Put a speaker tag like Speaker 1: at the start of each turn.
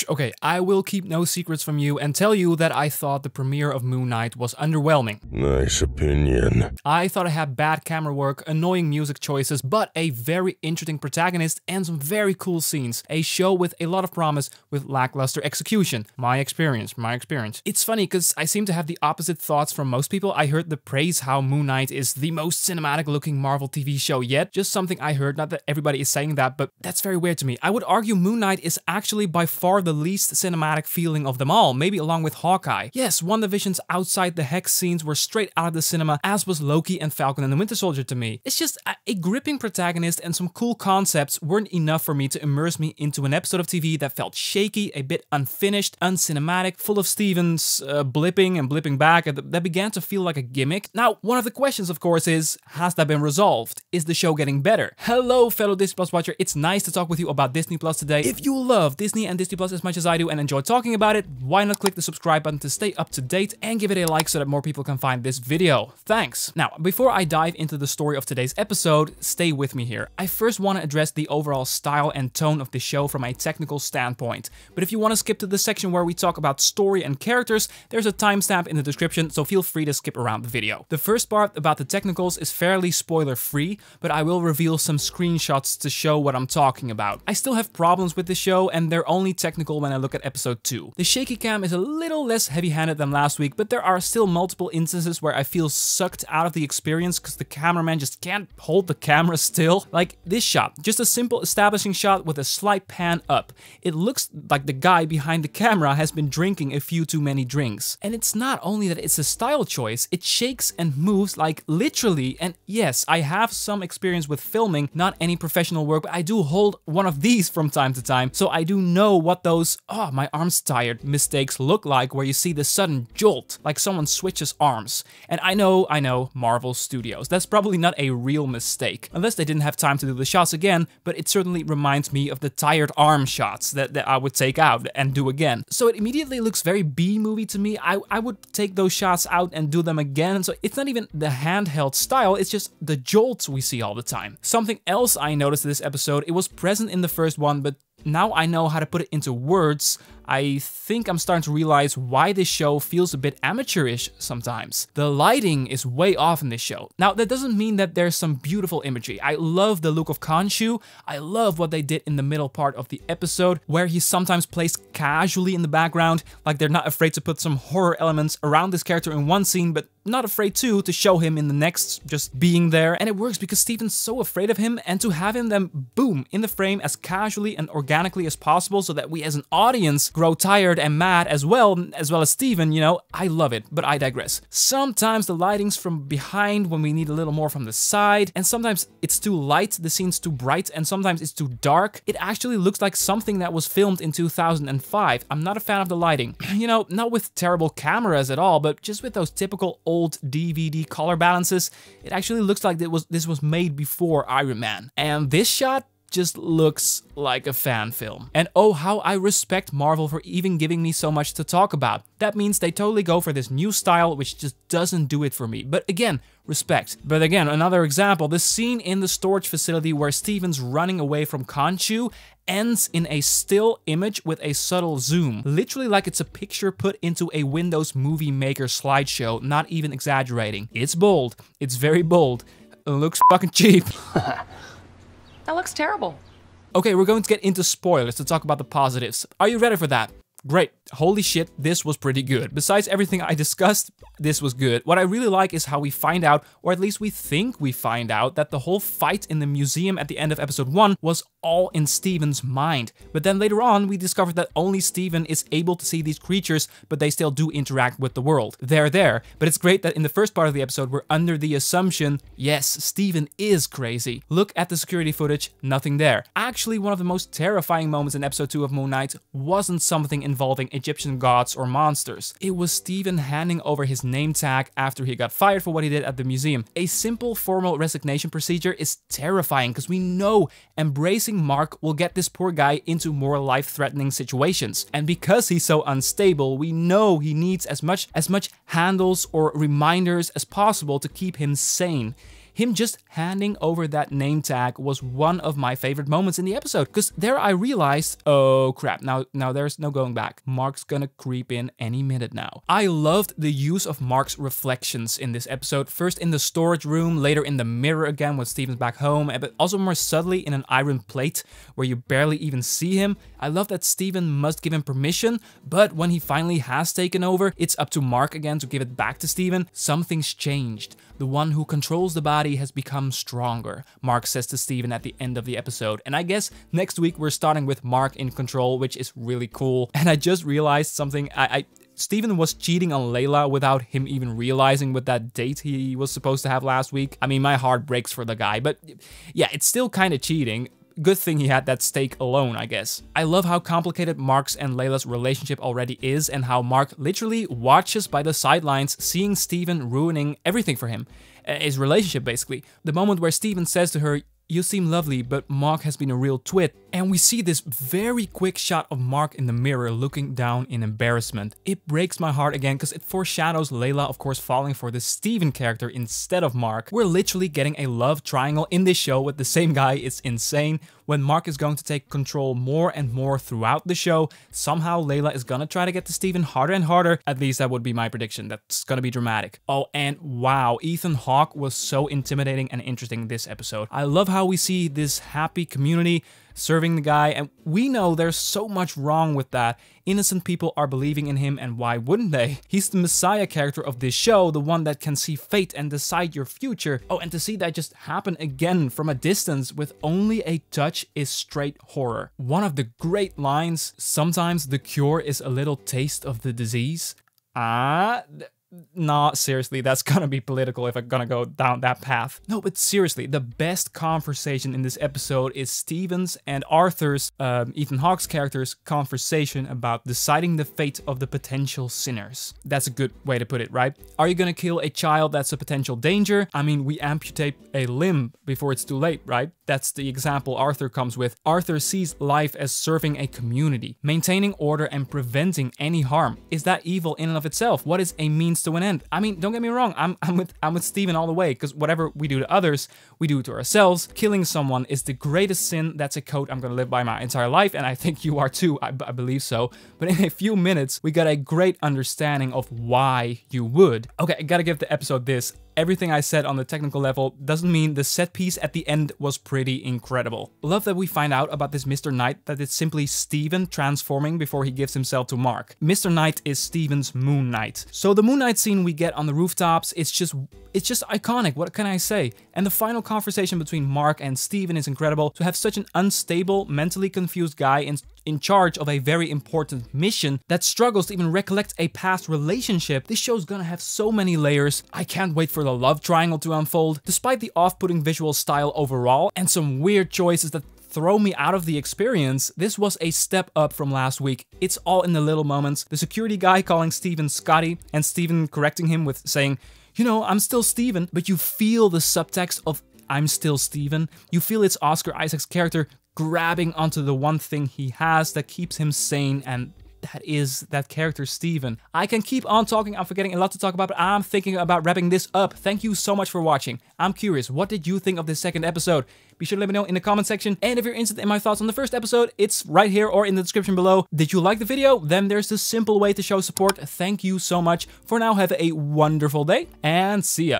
Speaker 1: Okay, I will keep no secrets from you and tell you that I thought the premiere of Moon Knight was underwhelming.
Speaker 2: Nice opinion.
Speaker 1: I thought it had bad camera work, annoying music choices, but a very interesting protagonist and some very cool scenes. A show with a lot of promise with lackluster execution. My experience. It's funny because I seem to have the opposite thoughts from most people. I heard the praise how Moon Knight is the most cinematic looking Marvel TV show yet. Just something I heard, not that everybody is saying that, but that's very weird to me. I would argue Moon Knight is actually by far the least cinematic feeling of them all, maybe along with Hawkeye. Yes, WandaVision's outside the hex scenes were straight out of the cinema, as was Loki and Falcon and the Winter Soldier to me. It's just a gripping protagonist and some cool concepts weren't enough for me to immerse me into an episode of TV that felt shaky, a bit unfinished, uncinematic, full of Stevens blipping and blipping back, that began to feel like a gimmick. Now, one of the questions, of course, is, has that been resolved? Is the show getting better? Hello, fellow Disney Plus watcher, it's nice to talk with you about Disney Plus today. If you love Disney and Disney Plus as much as I do and enjoy talking about it, why not click the subscribe button to stay up to date and give it a like so that more people can find this video. Thanks. Now, before I dive into the story of today's episode, stay with me here. I first want to address the overall style and tone of the show from a technical standpoint. But if you want to skip to the section where we talk about story and characters, there's a timestamp in the description, so feel free to skip around the video. The first part about the technicals is fairly spoiler-free, but I will reveal some screenshots to show what I'm talking about. I still have problems with the show, and they're only technical when I look at episode 2. The shaky cam is a little less heavy-handed than last week, but there are still multiple instances where I feel sucked out of the experience because the cameraman just can't hold the camera still. Like this shot, just a simple establishing shot with a slight pan up. It looks like the guy behind the camera has been drinking a few too many drinks. And it's not only that it's a style choice, it shakes and moves like literally, and yes, I have some experience with filming, not any professional work, but I do hold one of these from time to time, so I do know what those, oh, my arm's tired mistakes look like, where you see the sudden jolt, like someone switches arms. And I know, Marvel Studios, that's probably not a real mistake, unless they didn't have time to do the shots again, but it certainly reminds me of the tired arm shots that I would take out and do again. So it immediately looks very B-movie to me. I would take those shots out and do them again, so it's not even the handheld style, it's just the jolts we see all the time. Something else I noticed in this episode, it was present in the first one, but now I know how to put it into words. I think I'm starting to realize why this show feels a bit amateurish sometimes. The lighting is way off in this show. Now, that doesn't mean that there's some beautiful imagery. I love the look of Khonshu. I love what they did in the middle part of the episode, where he's sometimes placed casually in the background, like they're not afraid to put some horror elements around this character in one scene, but not afraid to show him in the next, just being there. And it works because Steven's so afraid of him, and to have him then boom in the frame as casually and organically as possible so that we as an audience grow tired and mad as well as Steven, you know, I love it, but I digress. Sometimes the lighting's from behind when we need a little more from the side, and sometimes it's too light, the scene's too bright, and sometimes it's too dark. It actually looks like something that was filmed in 2005. I'm not a fan of the lighting. You know, not with terrible cameras at all, but just with those typical old DVD color balances. It actually looks like this was made before Iron Man. And this shot just looks like a fan film. And oh, how I respect Marvel for even giving me so much to talk about. That means they totally go for this new style, which just doesn't do it for me. But again, respect. But again, another example, the scene in the storage facility where Steven's running away from Khonshu ends in a still image with a subtle zoom. Literally like it's a picture put into a Windows Movie Maker slideshow, not even exaggerating. It's bold. It's very bold. It looks fucking cheap.
Speaker 3: That looks terrible.
Speaker 1: Okay, we're going to get into spoilers to talk about the positives. Are you ready for that? Great. Holy shit, this was pretty good. Besides everything I discussed, this was good. What I really like is how we find out, or at least we think we find out, that the whole fight in the museum at the end of episode 1 was all in Steven's mind. But then later on, we discovered that only Steven is able to see these creatures, but they still do interact with the world. They're there. But it's great that in the first part of the episode, we're under the assumption, yes, Steven is crazy. Look at the security footage, nothing there. Actually, one of the most terrifying moments in episode 2 of Moon Knight wasn't something involving Egyptian gods or monsters. It was Steven handing over his name tag after he got fired for what he did at the museum. A simple formal resignation procedure is terrifying because we know embracing Marc will get this poor guy into more life-threatening situations. And because he's so unstable, we know he needs as much handles or reminders as possible to keep him sane. him just handing over that name tag was one of my favorite moments in the episode, because there I realized, oh crap, now there's no going back. Marc's gonna creep in any minute now. I loved the use of Marc's reflections in this episode, first in the storage room, later in the mirror again when Steven's back home, but also more subtly in an iron plate where you barely even see him. I love that Steven must give him permission, but when he finally has taken over, it's up to Marc again to give it back to Steven. Something's changed. The one who controls the body has become stronger, Marc says to Steven at the end of the episode. And I guess next week we're starting with Marc in control, which is really cool. And I just realized something. Steven was cheating on Layla without him even realizing with that date he was supposed to have last week. I mean, my heart breaks for the guy, but yeah, it's still kind of cheating. Good thing he had that steak alone, I guess. I love how complicated Marc's and Layla's relationship already is, and how Marc literally watches by the sidelines, seeing Steven ruining everything for him. His relationship, basically. The moment where Steven says to her, "You seem lovely, but Marc has been a real twit." And we see this very quick shot of Marc in the mirror looking down in embarrassment. It breaks my heart again because it foreshadows Layla, of course, falling for the Steven character instead of Marc. We're literally getting a love triangle in this show with the same guy. It's insane. When Marc is going to take control more and more throughout the show, somehow Layla is gonna try to get to Steven harder and harder. At least that would be my prediction. That's gonna be dramatic. Oh, and wow, Ethan Hawke was so intimidating and interesting this episode. I love how we see this happy community serving the guy, and we know there's so much wrong with that. Innocent people are believing in him, and why wouldn't they? He's the messiah character of this show, the one that can see fate and decide your future. Oh, and to see that just happen again from a distance with only a touch is straight horror. One of the great lines, "Sometimes the cure is a little taste of the disease." Nah, seriously, that's gonna be political if I'm gonna go down that path. No, but seriously, the best conversation in this episode is Steven's and Arthur's, Ethan Hawke's character's conversation about deciding the fate of the potential sinners. That's a good way to put it, right? Are you gonna kill a child that's a potential danger? I mean, we amputate a limb before it's too late, right? That's the example Arthur comes with. Arthur sees life as serving a community, maintaining order and preventing any harm. Is that evil in and of itself? What is a means to an end? I mean, don't get me wrong, I'm with Steven all the way, because whatever we do to others, we do to ourselves. Killing someone is the greatest sin. That's a quote I'm gonna live by my entire life, and I think you are too, I believe so. But in a few minutes, we got a great understanding of why you would. Okay, I gotta give the episode this. Everything I said on the technical level doesn't mean the set piece at the end was pretty incredible. Love that we find out about this Mr. Knight, that it's simply Steven transforming before he gives himself to Marc. Mr. Knight is Steven's Moon Knight. So the Moon Knight scene we get on the rooftops, it's just iconic, what can I say? And the final conversation between Marc and Steven is incredible. To have such an unstable, mentally confused guy in charge of a very important mission that struggles to even recollect a past relationship. This show's gonna have so many layers. I can't wait for the love triangle to unfold. Despite the off-putting visual style overall and some weird choices that throw me out of the experience, this was a step up from last week. It's all in the little moments. The security guy calling Steven Scotty and Steven correcting him with saying, "You know, I'm still Steven," but you feel the subtext of "I'm still Steven." You feel it's Oscar Isaac's character grabbing onto the one thing he has that keeps him sane, and that is that character Steven. I can keep on talking, I'm forgetting a lot to talk about, but I'm thinking about wrapping this up. Thank you so much for watching. I'm curious, what did you think of this second episode? Be sure to let me know in the comment section, and if you're interested in my thoughts on the first episode, it's right here or in the description below. Did you like the video? Then there's the simple way to show support. Thank you so much. For now, have a wonderful day, and see ya.